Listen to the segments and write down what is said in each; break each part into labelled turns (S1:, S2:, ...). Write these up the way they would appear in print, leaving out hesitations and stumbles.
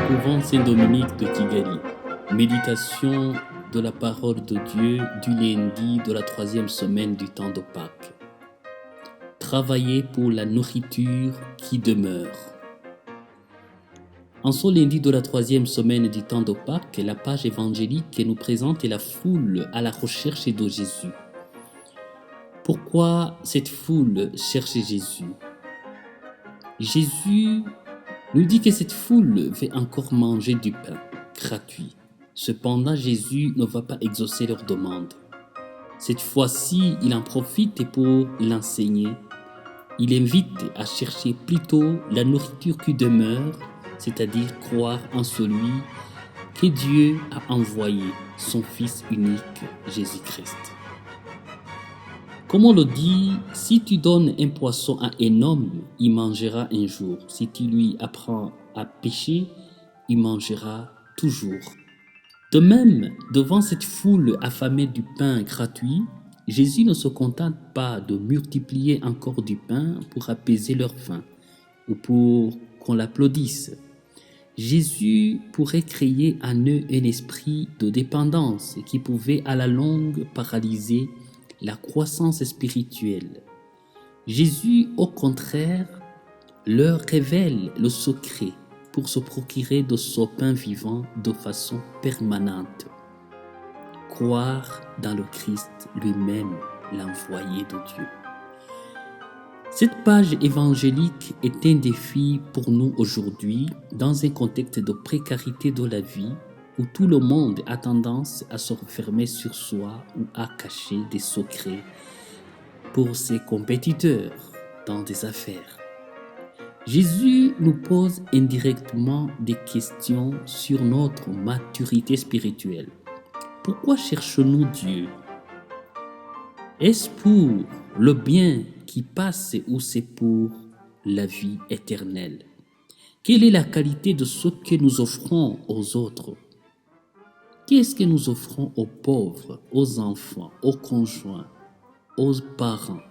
S1: Couvent Saint-Dominique de Kigali. Méditation de la parole de Dieu du lundi de la 3e semaine du temps de Pâques. Travailler pour la nourriture qui demeure. En ce lundi de la 3e semaine du temps de Pâques, la page évangélique nous présente la foule à la recherche de Jésus. Pourquoi cette foule cherche Jésus? Jésus nous dit que cette foule veut encore manger du pain gratuit. Cependant, Jésus ne va pas exaucer leur demande. Cette fois-ci, il en profite pour l'enseigner. Il invite à chercher plutôt la nourriture qui demeure, c'est-à-dire croire en celui que Dieu a envoyé, son Fils unique, Jésus-Christ. Comme on le dit, si tu donnes un poisson à un homme, il mangera un jour. Si tu lui apprends à pêcher, il mangera toujours. De même, devant cette foule affamée du pain gratuit, Jésus ne se contente pas de multiplier encore du pain pour apaiser leur faim ou pour qu'on l'applaudisse. Jésus pourrait créer en eux un esprit de dépendance qui pouvait à la longue paralyser la croissance spirituelle. Jésus, au contraire, leur révèle le secret pour se procurer de ce pain vivant de façon permanente. Croire dans le Christ lui-même, l'envoyé de Dieu. Cette page évangélique est un défi pour nous aujourd'hui dans un contexte de précarité de la vie où tout le monde a tendance à se refermer sur soi ou à cacher des secrets pour ses compétiteurs dans des affaires. Jésus nous pose indirectement des questions sur notre maturité spirituelle. Pourquoi cherchons-nous Dieu? Est-ce pour le bien qui passe ou c'est pour la vie éternelle? Quelle est la qualité de ce que nous offrons aux autres? Qu'est-ce que nous offrons aux pauvres, aux enfants, aux conjoints, aux parents?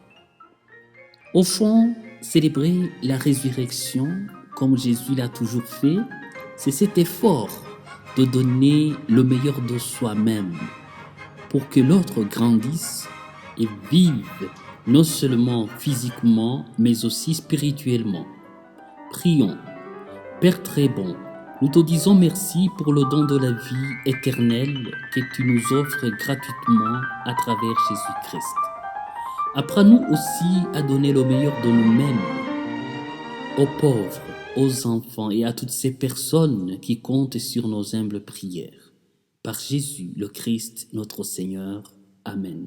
S1: Au fond, célébrer la résurrection, comme Jésus l'a toujours fait, c'est cet effort de donner le meilleur de soi-même pour que l'autre grandisse et vive non seulement physiquement, mais aussi spirituellement. Prions. Père très bon, nous te disons merci pour le don de la vie éternelle que tu nous offres gratuitement à travers Jésus-Christ. Apprends-nous aussi à donner le meilleur de nous-mêmes aux pauvres, aux enfants et à toutes ces personnes qui comptent sur nos humbles prières. Par Jésus le Christ, notre Seigneur. Amen.